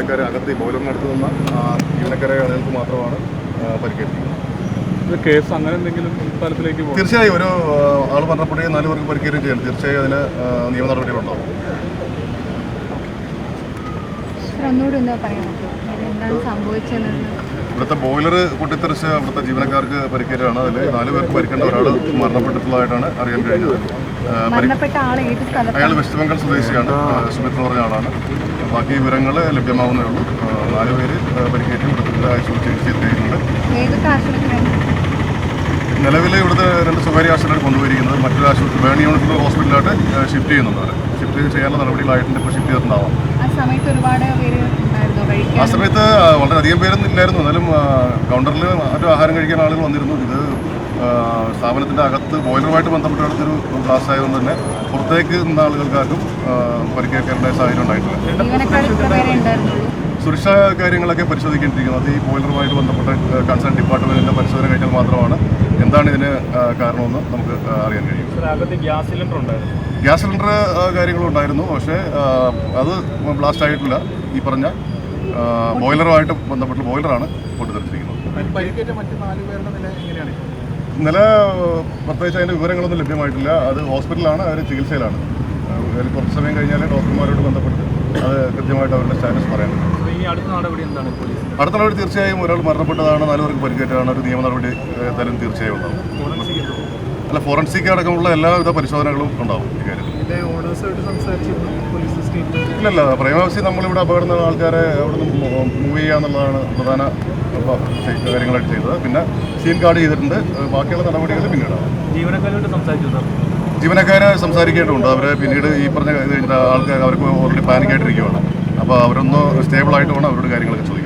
ജീവനക്കാരെ അകത്ത് ബോയിലറിനടുത്ത് നിന്ന ജീവനക്കാരെ ആളുകൾക്ക് മാത്രമാണ് പരിക്കേറ്റിരിക്കുന്നത്. കേസ് അങ്ങനെ എന്തെങ്കിലും തലത്തിലേക്ക് പോകും? തീർച്ചയായും ഒരു ആൾ മരണപ്പെടുകയും 4 പേർക്ക് പരിക്കേറ്റുകയും ചെയ്യണം. തീർച്ചയായും അതിന് നിയമ നടപടികളുണ്ടാവും. ഇവിടുത്തെ ബോയിലർ പൊട്ടിത്തെറിച്ച് അവിടുത്തെ ജീവനക്കാർക്ക് പരിക്കേറ്റാണ്. അതിൽ 4 പേർക്ക് പരിക്കേണ്ട ഒരാൾ മരണപ്പെട്ടിട്ടുള്ളതായിട്ടാണ് അറിയാൻ കഴിഞ്ഞത്. അയാൾ വെസ്റ്റ് ബംഗാൾ സ്വദേശിയാണ്, സുമിത് എന്ന് പറഞ്ഞ ആളാണ്. ബാക്കി വിവരങ്ങൾ ലഭ്യമാവുന്നേ ഉള്ളൂ. 4 പേര് പരിക്കേറ്റ് ഇവിടുത്തെ ആശുപത്രി ചികിത്സയിലുണ്ട്. നിലവിൽ ഇവിടുത്തെ 2 സ്വകാര്യ ആശുപത്രികൾ കൊണ്ടുപോയിരിക്കുന്നത് മറ്റൊരു ആശുപത്രി വേണി യൂണിറ്റ് ഹോസ്പിറ്റലായിട്ട് ഷിഫ്റ്റ് ചെയ്യുന്നുണ്ട്. അവർ ഷിഫ്റ്റ് ചെയ്യാനുള്ള നടപടികളായിട്ടുണ്ട്. ഇപ്പോൾ ഷിഫ്റ്റ് ചെയ്തിട്ടുണ്ടാവാം. ആ സമയത്ത് വളരെയധികം പേരൊന്നും ഇല്ലായിരുന്നു. എന്നാലും കൗണ്ടറിൽ മറ്റു ആഹാരം കഴിക്കാൻ ആളുകൾ വന്നിരുന്നു. ഇത് സ്ഥാപനത്തിൻ്റെ അകത്ത് ബോയിലറുമായിട്ട് ബന്ധപ്പെട്ടൊരു ക്ലാസ് ആയതുകൊണ്ട് തന്നെ പുറത്തേക്ക് നിന്ന ആളുകൾക്കാർക്കും പരിക്കേൽക്കേണ്ട സാഹചര്യം ഉണ്ടായിട്ടില്ല. സുരക്ഷാ കാര്യങ്ങളൊക്കെ പരിശോധിക്കേണ്ടിയിരിക്കുന്നത് അത് ഈ ബോയിലറുമായിട്ട് ബന്ധപ്പെട്ട കൺസേൺ ഡിപ്പാർട്ട്മെൻറ്റിൻ്റെ പരിശോധന കഴിഞ്ഞാൽ മാത്രമാണ് എന്താണ് ഇതിന് കാരണമെന്ന് നമുക്ക് അറിയാൻ കഴിയും. ഗ്യാസ് സിലിണ്ടർ ഉണ്ടായിരുന്നു, ഗ്യാസ് സിലിണ്ടർ കാര്യങ്ങളും ഉണ്ടായിരുന്നു. പക്ഷേ അത് ബ്ലാസ്റ്റ് ആയിട്ടില്ല. ഈ പറഞ്ഞ ബോയിലറുമായിട്ട് ബന്ധപ്പെട്ട ബോയിലറാണ് പൊട്ടിത്തെറിച്ചിരിക്കുന്നത്. നില പ്രത്യേകിച്ച് അതിൻ്റെ വിവരങ്ങളൊന്നും ലഭ്യമായിട്ടില്ല. അത് ഹോസ്പിറ്റലാണ്, അവർ ചികിത്സയിലാണ്. കുറച്ച് സമയം കഴിഞ്ഞാൽ ഡോക്ടർമാരോട് ബന്ധപ്പെട്ട് അത് കൃത്യമായിട്ട് അവരുടെ സ്റ്റാറ്റസ് പറയാൻ. അടുത്ത നടപടി തീർച്ചയായും ഒരാൾ മരണപ്പെട്ടതാണ്, 4 പേർക്ക് പരിക്കേറ്റതാണ്. ഒരു നിയമ നടപടി തരം തീർച്ചയായും ഉണ്ടാവും. അല്ല, ഫോറൻസിക് അടക്കമുള്ള എല്ലാവിധ പരിശോധനകളും ഉണ്ടാവും ഈ കാര്യത്തിൽ. ഇല്ലല്ല, പ്രേമാവസി നമ്മളിവിടെ അപകട ആൾക്കാരെ അവിടെ നിന്ന് മൂവ് ചെയ്യുക എന്നുള്ളതാണ് പ്രധാന കാര്യങ്ങളായിട്ട് ചെയ്തത്. പിന്നെ സീൻ കാർഡ് ചെയ്തിട്ടുണ്ട്. ബാക്കിയുള്ള നടപടികൾ പിന്നീടാണ്. ജീവനക്കാരെ സംസാരിക്കേണ്ടതുണ്ട്. അവരെ പിന്നീട് ഈ പറഞ്ഞ ആൾക്കാർ അവർക്ക് ഓൾറെഡി പാനിക്കായിട്ടിരിക്കുകയാണ്. അപ്പോൾ അവരൊന്ന് സ്റ്റേബിളായിട്ട് വേണം അവരോട് കാര്യങ്ങളൊക്കെ ചോദിക്കും.